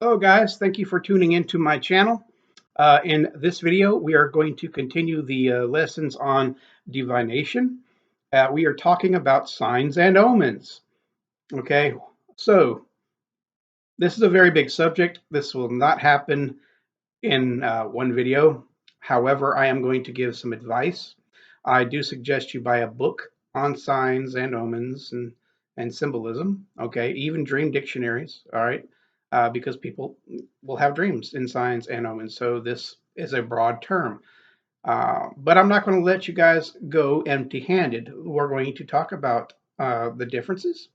Hello guys, thank you for tuning into my channel. In this video, we are going to continue the lessons on divination. We are talking about signs and omens. Okay, so this is a very big subject. This will not happen in one video. However, I am going to give some advice. I do suggest you buy a book on signs and omens and symbolism. Okay, even dream dictionaries. All right, because people will have dreams in signs and omens. So this is a broad term. But I'm not going to let you guys go empty-handed. We're going to talk about the differences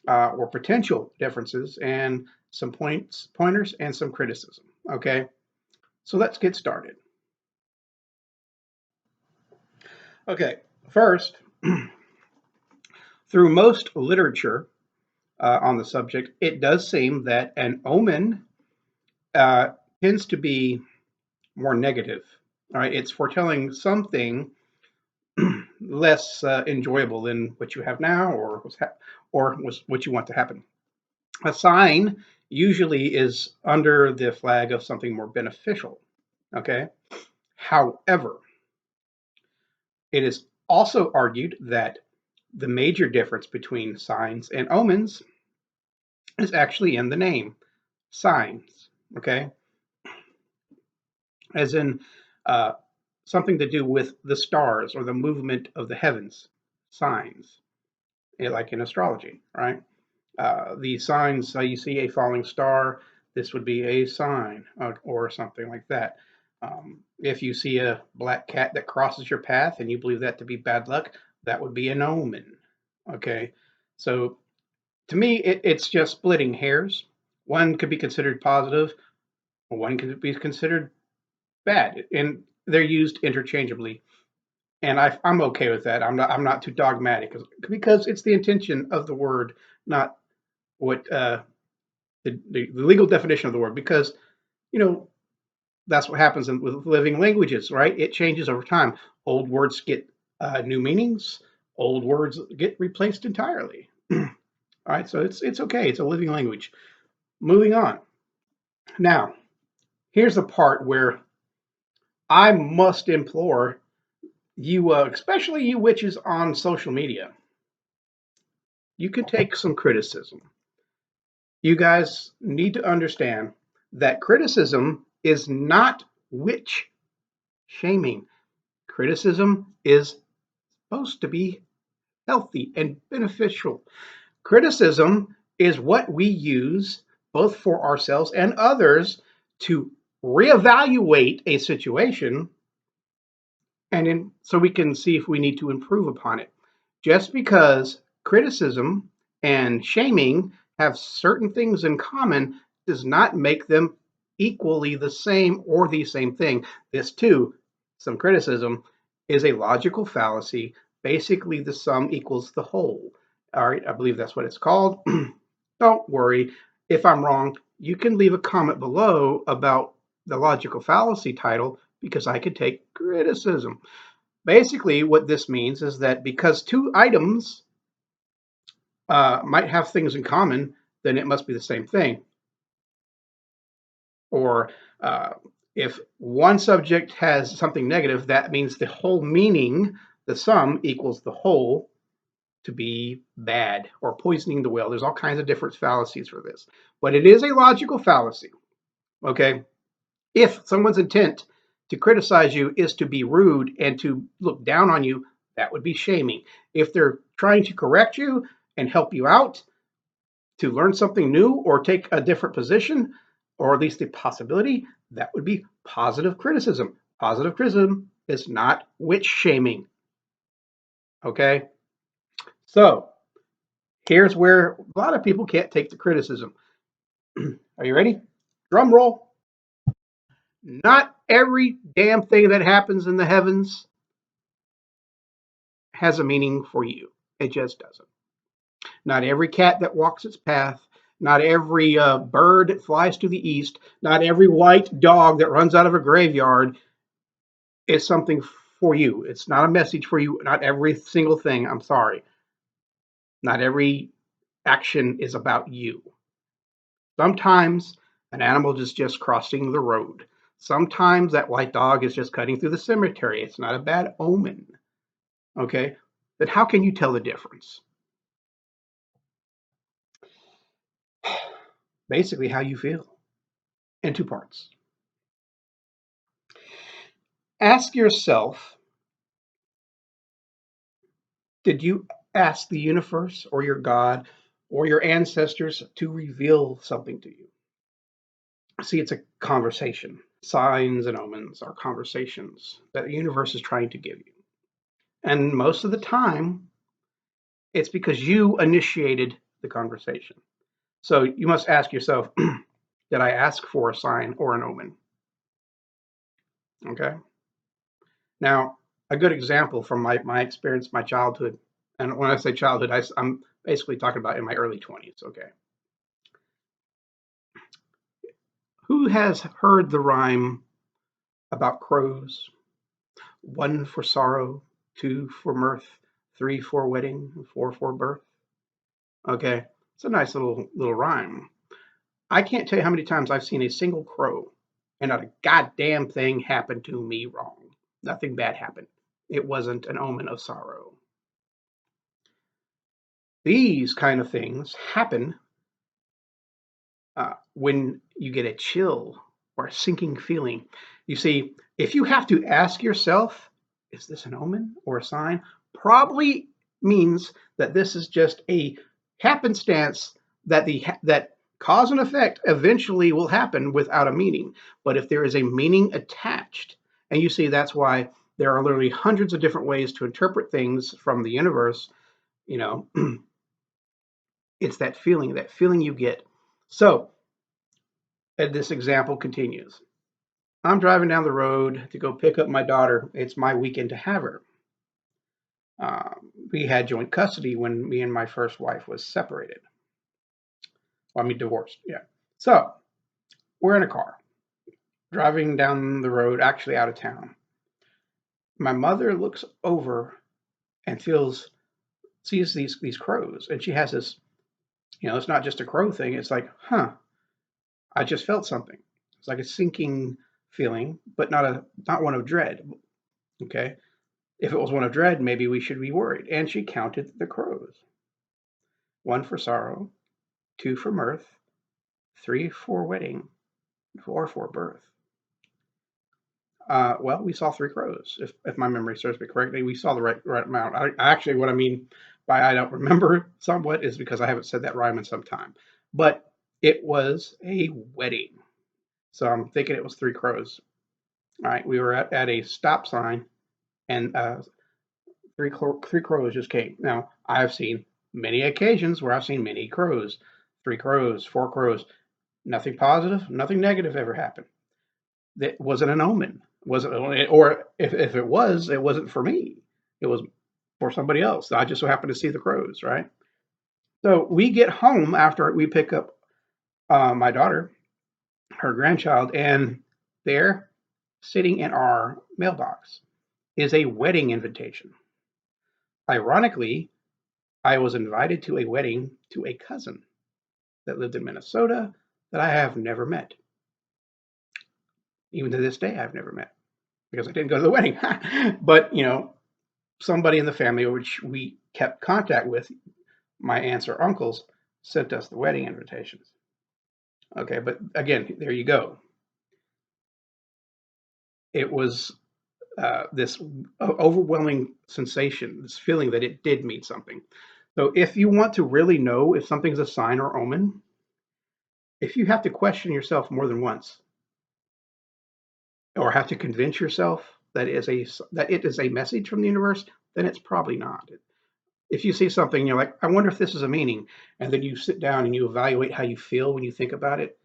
or potential differences and some pointers, and some criticism. Okay. So let's get started. Okay, first, through most literature on the subject, it does seem that an omen uh, tends to be more negative. All right, it's foretelling something less enjoyable than what you have now, or was what you want to happen. A sign usually is under the flag of something more beneficial. Okay, however, it is also argued that the major difference between signs and omens is actually in the name, signs, okay? As in uh, something to do with the stars or the movement of the heavens, signs, like in astrology, right? The signs, you see a falling star, this would be a sign or something like that. If you see a black cat that crosses your path and you believe that to be bad luck, that would be an omen, okay? So to me, it's just splitting hairs. One could be considered positive, one could be considered bad, and they're used interchangeably. And I'm okay with that. I'm not too dogmatic because it's the intention of the word, not what the legal definition of the word. Because you know that's what happens with living languages, right? It changes over time. Old words get new meanings. Old words get replaced entirely. All right, so it's okay. It's a living language. Moving on. Now, here's the part where I must implore you, especially you witches on social media, you could take some criticism. You guys need to understand that criticism is not witch shaming. Criticism is supposed to be healthy and beneficial. Criticism is what we use both for ourselves and others to reevaluate a situation so we can see if we need to improve upon it. Just because criticism and shaming have certain things in common does not make them equally the same or the same thing. This too, some criticism, is a logical fallacy. Basically, the sum equals the whole. All right, I believe that's what it's called. Don't worry. If I'm wrong, you can leave a comment below about the logical fallacy title because I could take criticism. Basically, what this means is that because two items might have things in common, then it must be the same thing. Or uh, if one subject has something negative, that means the whole meaning, the sum, equals the whole to be bad or poisoning the well. There's all kinds of different fallacies for this. But it is a logical fallacy, okay? If someone's intent to criticize you is to be rude and to look down on you, that would be shaming. If they're trying to correct you and help you out to learn something new or take a different position, or at least a possibility, that would be positive criticism. Positive criticism is not witch shaming. Okay? So here's where a lot of people can't take the criticism. Are you ready? Drum roll. Not every damn thing that happens in the heavens has a meaning for you. It just doesn't. Not every cat that walks its path, not every bird that flies to the east, not every white dog that runs out of a graveyard is something for you. It's not a message for you. Not every single thing. I'm sorry. Not every action is about you. Sometimes An animal is just crossing the road. Sometimes that white dog is just cutting through the cemetery. It's not a bad omen. Okay? Then how can you tell the difference? Basically, how you feel in two parts. Ask yourself, did you ask the universe or your God or your ancestors to reveal something to you? See, it's a conversation. Signs and omens are conversations that the universe is trying to give you. And most of the time, it's because you initiated the conversation. So you must ask yourself, did I ask for a sign or an omen? Okay. Now, a good example from my experience, my childhood, and when I say childhood, I'm basically talking about in my early 20s. Okay. Who has heard the rhyme about crows? One for sorrow, two for mirth, three for wedding, four for birth. Okay. It's a nice little rhyme. I can't tell you how many times I've seen a single crow and not a goddamn thing happened to me wrong. Nothing bad happened. It wasn't an omen of sorrow. These kind of things happen when you get a chill or a sinking feeling. You see, if you have to ask yourself, is this an omen or a sign? Probably means that this is just a happenstance that cause and effect eventually will happen without a meaning. But if there is a meaning attached, and you see that's why there are literally hundreds of different ways to interpret things from the universe, you know, it's that feeling you get. So, and this example continues. I'm driving down the road to go pick up my daughter. It's my weekend to have her. We had joint custody when me and my first wife was separated. Well, I mean, divorced. Yeah. So we're in a car driving down the road, actually out of town. My mother looks over and sees these crows, and she has this. It's not just a crow thing. It's like, huh, I just felt something. It's like a sinking feeling, but not one of dread. Okay. If it was one of dread, maybe we should be worried. And she counted the crows. One for sorrow, two for mirth, three for wedding, four for birth. Well, we saw three crows, if my memory serves me correctly. We saw the right amount. Actually, what I mean by I don't remember somewhat is because I haven't said that rhyme in some time. But it was a wedding. So I'm thinking it was three crows. All right, we were at a stop sign, and three crows just came. Now, I've seen many occasions where I've seen many crows, three crows, four crows. Nothing positive, nothing negative ever happened. That wasn't an omen. Wasn't, or if it was, it wasn't for me. It was for somebody else. I just so happened to see the crows, right? So we get home after we pick up my daughter, her grandchild, and there, sitting in our mailbox, is a wedding invitation. Ironically, I was invited to a wedding to a cousin that lived in Minnesota that I have never met. Even to this day, I've never met because I didn't go to the wedding. But, somebody in the family which we kept contact with, my aunts or uncles, sent us the wedding invitations. Okay, but again, there you go. It was this overwhelming sensation, this feeling that it did mean something. So if you want to really know if something's a sign or omen, if you have to question yourself more than once, or have to convince yourself that it is a message from the universe, then it's probably not. If you see something, you're like, I wonder if this is a meaning, and then you sit down and you evaluate how you feel when you think about it.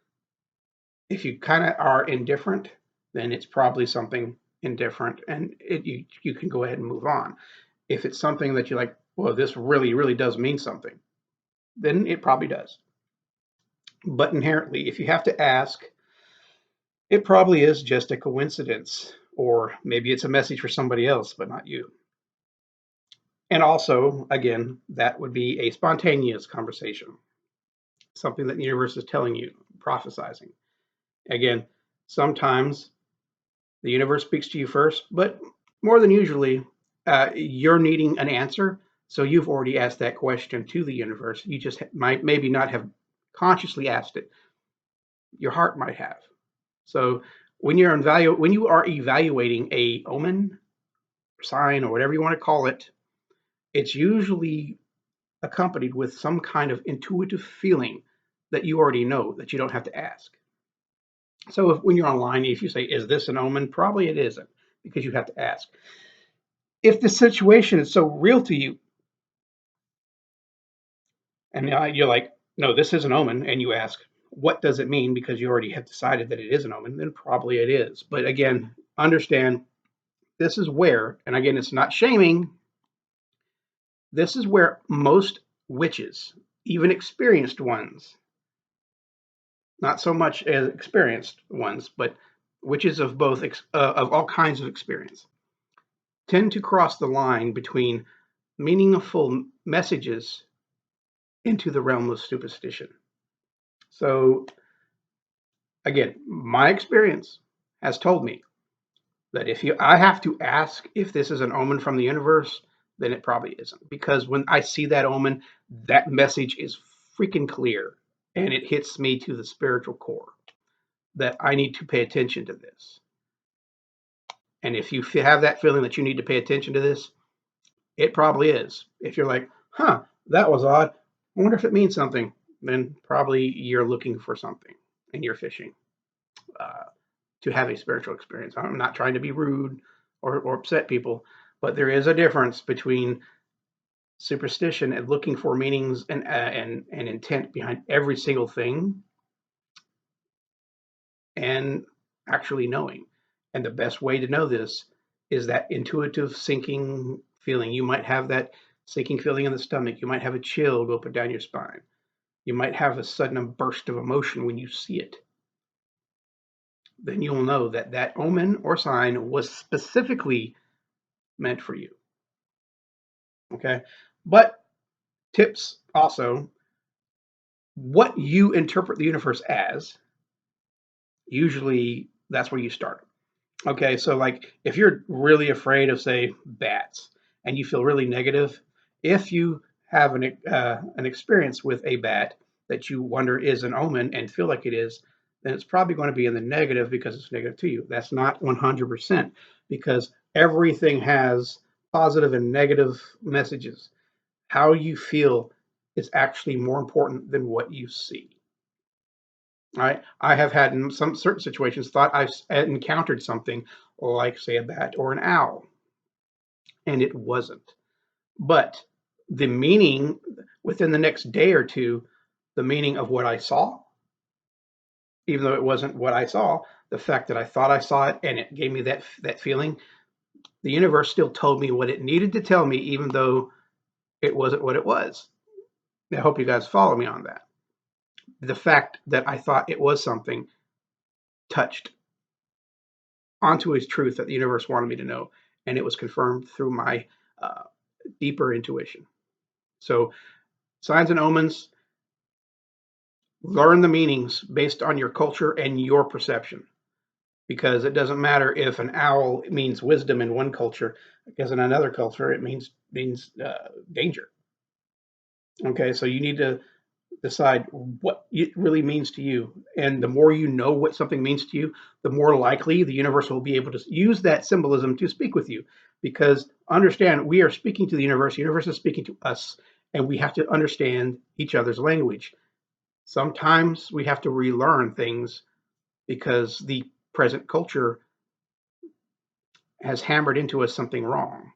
If you kind of are indifferent, then it's probably something indifferent, and you can go ahead and move on. If it's something that you're like, well, this really really does mean something, then it probably does. But inherently, if you have to ask, it probably is just a coincidence, or maybe it's a message for somebody else, but not you. And also, again, that would be a spontaneous conversation, something that the universe is telling you, prophesizing. Again, sometimes the universe speaks to you first, but more than usually, you're needing an answer. So you've already asked that question to the universe. You just might maybe not have consciously asked it. Your heart might have. So when you are evaluating a omen, sign, or whatever you want to call it, it's usually accompanied with some kind of intuitive feeling that you already know that you don't have to ask. So when you're online, if you say, "Is this an omen?" Probably it isn't, because you have to ask. If the situation is so real to you, and you're like, "No, this is an omen," and you ask, "What does it mean?" Because you already have decided that it is an omen, then probably it is. But again, understand this is where, and again, it's not shaming, this is where most witches, even experienced ones, not so much as experienced ones, but witches of both of all kinds of experience, tend to cross the line between meaningful messages into the realm of superstition. So again, my experience has told me that if I have to ask if this is an omen from the universe, then it probably isn't. Because when I see that omen, that message is freaking clear, and it hits me to the spiritual core that I need to pay attention to this. And if you have that feeling that you need to pay attention to this, it probably is. If you're like, "Huh, that was odd. I wonder if it means something," then probably you're looking for something and you're fishing uh, to have a spiritual experience. I'm not trying to be rude or upset people, but there is a difference between superstition and looking for meanings and intent behind every single thing, and actually knowing. And the best way to know this is that intuitive sinking feeling. You might have that sinking feeling in the stomach. You might have a chill go up and down your spine. You might have a sudden burst of emotion when you see it. Then you'll know that that omen or sign was specifically meant for you. Okay. But tips also, what you interpret the universe as, usually that's where you start. Okay, so like if you're really afraid of, say, bats, and you feel really negative, if you have an experience with a bat that you wonder is an omen and feel like it is, then it's probably going to be in the negative because it's negative to you. That's not 100%, because everything has positive and negative messages. How you feel is actually more important than what you see. Right? I have had in some certain situations thought I've encountered something like, say, a bat or an owl, and it wasn't. But the meaning within the next day or two, the meaning of what I saw, even though it wasn't what I saw, the fact that I thought I saw it and it gave me that feeling, the universe still told me what it needed to tell me, even though it wasn't what it was. I hope you guys follow me on that. The fact that I thought it was something touched onto a truth that the universe wanted me to know, and it was confirmed through my uh, deeper intuition. So, signs and omens, learn the meanings based on your culture and your perception, because it doesn't matter if an owl means wisdom in one culture, because in another culture it means danger. Okay, so you need to decide what it really means to you. And the more you know what something means to you, the more likely the universe will be able to use that symbolism to speak with you. Because understand, we are speaking to the universe is speaking to us, and we have to understand each other's language. Sometimes we have to relearn things because the present culture has hammered into us something wrong.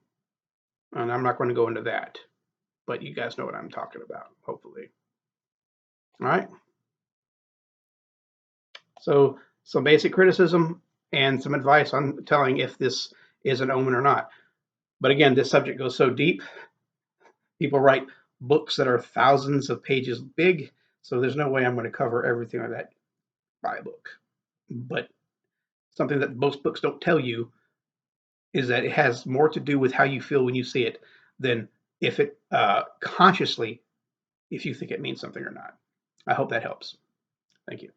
And I'm not going to go into that, but you guys know what I'm talking about, hopefully. All right. So some basic criticism and some advice on telling if this is an omen or not. But again, this subject goes so deep. People write books that are thousands of pages big, so there's no way I'm going to cover everything of that by a book. But something that most books don't tell you is that it has more to do with how you feel when you see it than if it consciously, if you think it means something or not. I hope that helps. Thank you.